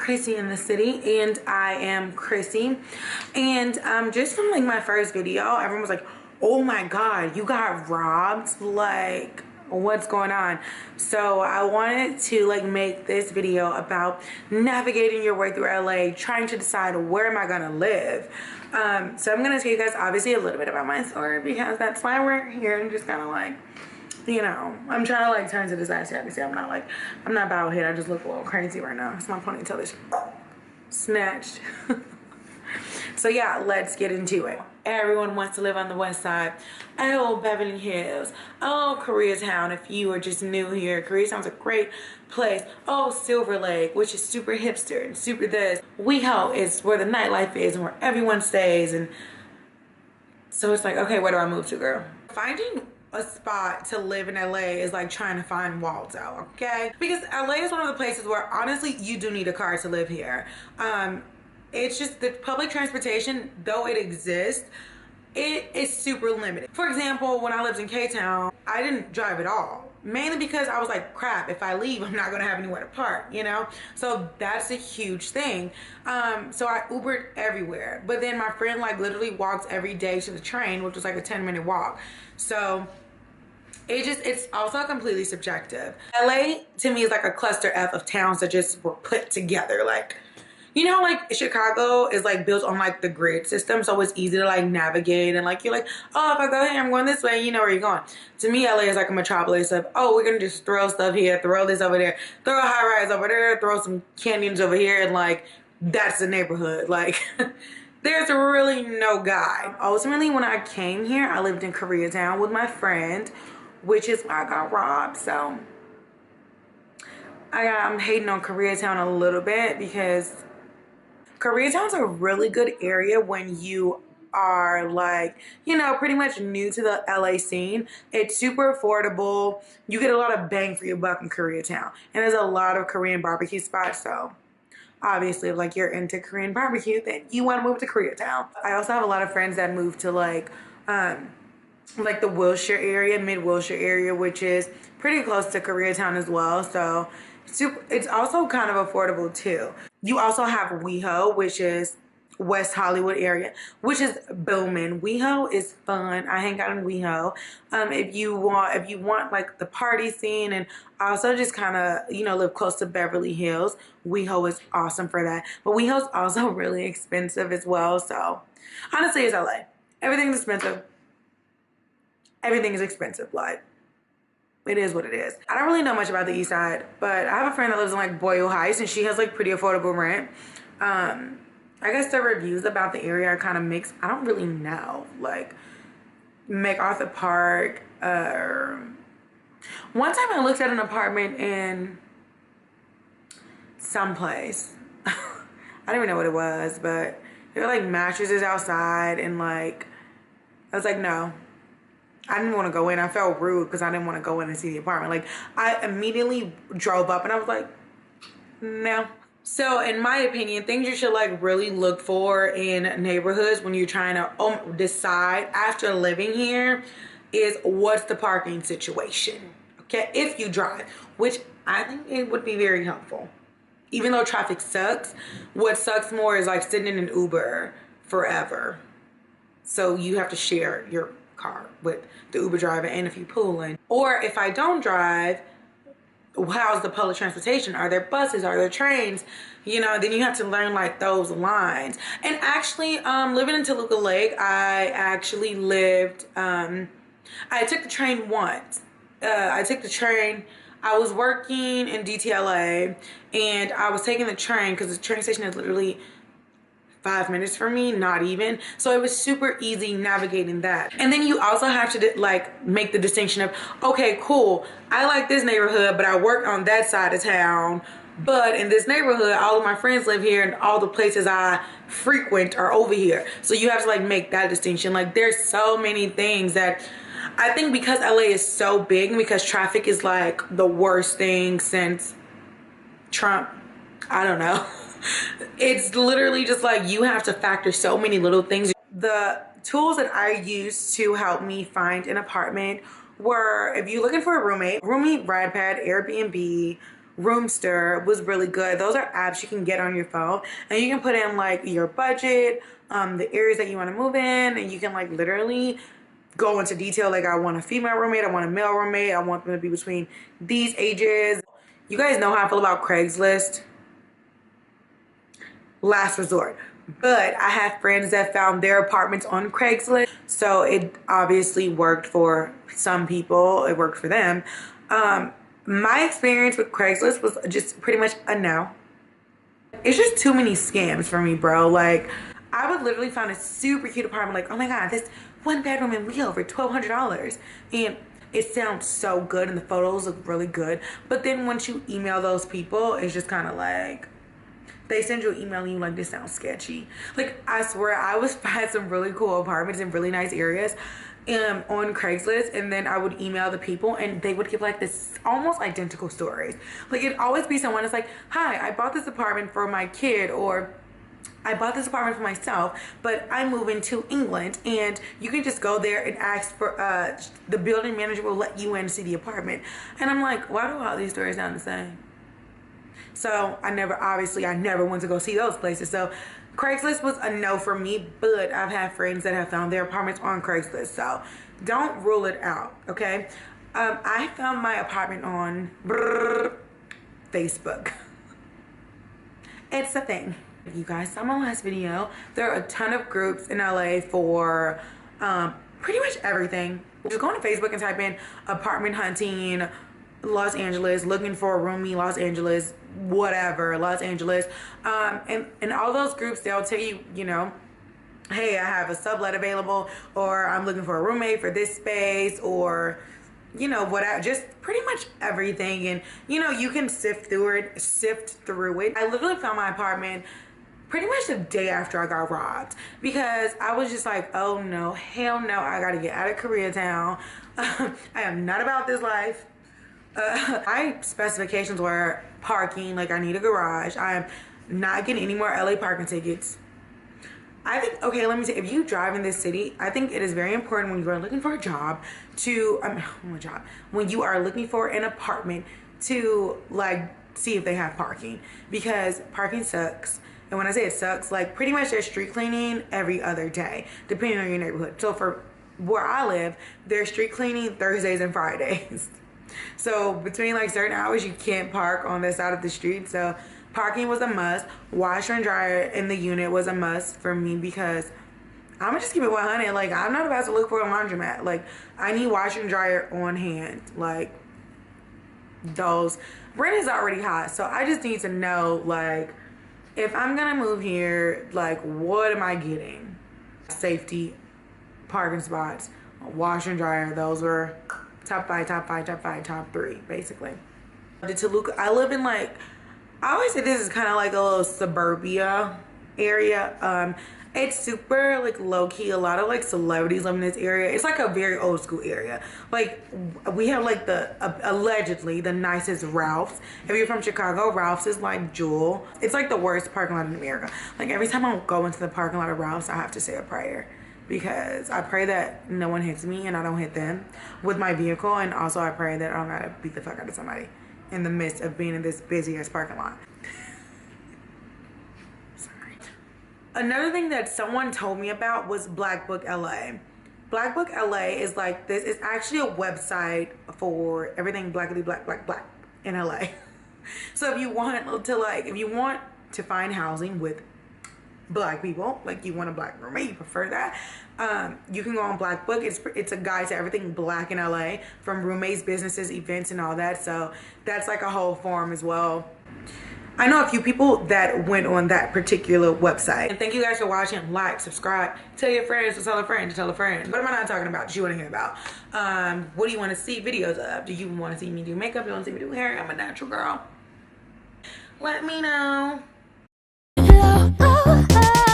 Chrissy in the city, and I am Chrissy. And just from like my first video, everyone was like, oh my god, you got robbed, like what's going on? So I wanted to like make this video about navigating your way through LA, trying to decide where am I gonna live. So I'm gonna tell you guys obviously a little bit about my story because that's why we're here, and just kind of like, you know, I'm trying to like turn to the side. Obviously I'm not bowed head. I just look a little crazy right now. It's my ponytail is snatched. So yeah, let's get into it. Everyone wants to live on the west side. Oh, Beverly Hills. Oh, Koreatown. If you are just new here, Koreatown's a great place. Oh, Silver Lake, which is super hipster and super this. WeHo is where the nightlife is and where everyone stays. And so it's like, okay, where do I move to, girl? Finding a spot to live in LA is like trying to find Waldo, okay? Because LA is one of the places where honestly you do need a car to live here. It's just the public transportation, though it exists, it is super limited. For example, when I lived in K-Town, I didn't drive at all. Mainly because I was like, crap, if I leave, I'm not gonna have anywhere to park, you know? So that's a huge thing. So I Ubered everywhere. But then my friend like literally walks every day to the train, which was like a 10-minute walk. So it's also completely subjective. LA to me is like a cluster F of towns that just were put together. Like, you know, like Chicago is like built on like the grid system, so it's easy to like navigate, and like you're like, oh, if I go here, I'm going this way, you know where you're going. To me, LA is like a metropolis of, oh, we're gonna just throw stuff here, throw this over there, throw a high rise over there, throw some canyons over here, and like that's the neighborhood. Like there's really no guide. Ultimately, when I came here, I lived in Koreatown with my friend, which is why I got robbed. So I'm hating on Koreatown a little bit because Koreatown's a really good area when you are like, you know, pretty much new to the LA scene. It's super affordable. You get a lot of bang for your buck in Koreatown. And there's a lot of Korean barbecue spots. So obviously if like you're into Korean barbecue, then you want to move to Koreatown. I also have a lot of friends that move to like the Wilshire area, mid-Wilshire area, which is pretty close to Koreatown as well. So it's also kind of affordable too. You also have WeHo, which is West Hollywood area, which is booming. WeHo is fun. I hang out in WeHo. If you want like the party scene and also just kind of, you know, live close to Beverly Hills, WeHo is awesome for that. But WeHo's also really expensive as well. So honestly, it's LA. Everything's expensive. Everything is expensive. Like, it is what it is. I don't really know much about the east side, but I have a friend that lives in like Boyle Heights, and she has like pretty affordable rent. I guess the reviews about the area are kind of mixed. I don't really know. Like MacArthur Park. One time I looked at an apartment in someplace. I don't even know what it was, but there were like mattresses outside, and like I was like, no. I didn't want to go in. I felt rude because I didn't want to go in and see the apartment. Like, I immediately drove up and I was like, no. So, in my opinion, things you should like really look for in neighborhoods when you're trying to decide after living here is what's the parking situation. Okay, if you drive, which I think it would be very helpful. Even though traffic sucks, what sucks more is like sitting in an Uber forever. So you have to share your car with the Uber driver, and if you pulling, or if I don't drive, how's the public transportation? Are there buses? Are there trains? You know, then you have to learn like those lines. And actually, living in Toluca Lake, I actually lived. I took the train once. I was working in DTLA, and I was taking the train because the train station is literally 5 minutes from me, not even. So it was super easy navigating that. And then you also have to like make the distinction of, okay, cool, I like this neighborhood, but I work on that side of town. But in this neighborhood, all of my friends live here, and all the places I frequent are over here. So you have to like make that distinction. Like there's so many things that I think because LA is so big, and because traffic is like the worst thing since Trump, I don't know. It's literally just like you have to factor so many little things. The tools that I used to help me find an apartment were, if you're looking for a roommate, Radpad, Airbnb, Roomster was really good. Those are apps you can get on your phone, and you can put in like your budget, the areas that you want to move in, and you can like literally go into detail. Like, I want a female roommate, I want a male roommate, I want them to be between these ages. You guys know how I feel about Craigslist. Last resort. But I have friends that found their apartments on Craigslist, so it obviously worked for some people. It worked for them. My experience with Craigslist was just pretty much a no. It's just too many scams for me, bro. Like, I would literally find a super cute apartment, like, oh my god, this one bedroom and we over $1,200, and it sounds so good and the photos look really good, but then once you email those people, it's just kind of like, they send you an email and you like, this sounds sketchy. Like, I swear, I was find some really cool apartments in really nice areas on Craigslist, and then I would email the people and they would give like this almost identical stories. Like, it'd always be someone that's like, hi, I bought this apartment for my kid, or I bought this apartment for myself, but I'm moving to England, and you can just go there and ask for, the building manager will let you in to see the apartment. And I'm like, why do all these stories sound the same? So I never went to go see those places. So Craigslist was a no for me, but I've had friends that have found their apartments on Craigslist. So don't rule it out, okay? I found my apartment on Facebook. It's a thing. You guys saw my last video. There are a ton of groups in LA for pretty much everything. Just go on Facebook and type in apartment hunting Los Angeles, looking for a roomie Los Angeles, whatever, Los Angeles. And all those groups, they'll tell you, you know, hey, I have a sublet available, or I'm looking for a roommate for this space, or, you know, whatever, just pretty much everything. And, you know, you can sift through it. I literally found my apartment pretty much the day after I got robbed, because I was just like, oh no, hell no, I gotta get out of Koreatown. I am not about this life. My specifications were parking, like I need a garage. I'm not getting any more LA parking tickets. I think, okay, let me say, if you drive in this city, I think it is very important when you are looking for a job to, when you are looking for an apartment, to like see if they have parking, because parking sucks. And when I say it sucks, like pretty much there's street cleaning every other day, depending on your neighborhood. So for where I live, there's street cleaning Thursdays and Fridays. So between like certain hours, you can't park on this side of the street. So parking was a must. Washer and dryer in the unit was a must for me, because I'm gonna just keep it 100. Like, I'm not about to look for a laundromat. Like, I need washer and dryer on hand. Like, those rent is already high, so I just need to know, like, if I'm gonna move here, like, what am I getting? Safety, parking spots, washer and dryer. Those were top five, top three, basically. To Toluca, I live in like, I always say this is kind of like a little suburbia area. It's super like low key. A lot of like celebrities live in this area. It's like a very old school area. Like, we have like allegedly the nicest Ralph's. If you're from Chicago, Ralph's is like Jewel. It's like the worst parking lot in America. Like, every time I go into the parking lot of Ralph's, I have to say a prayer, because I pray that no one hits me and I don't hit them with my vehicle. And also I pray that I don't gotta beat the fuck out of somebody in the midst of being in this busy ass parking lot. Sorry. Another thing that someone told me about was Black Book LA. Black Book LA is like this. It's actually a website for everything blackity black in LA. So if you want to find housing with Black people, like you want a Black roommate, you prefer that, you can go on Black Book. It's a guide to everything Black in LA, from roommates, businesses, events, and all that. So that's like a whole forum as well. I know a few people that went on that particular website. And thank you guys for watching. Like, subscribe, tell your friends to tell a friend to tell a friend. What am I not talking about that you want to hear about? What do you want to see videos of? Do you want to see me do makeup? Do you want to see me do hair? I'm a natural girl. Let me know.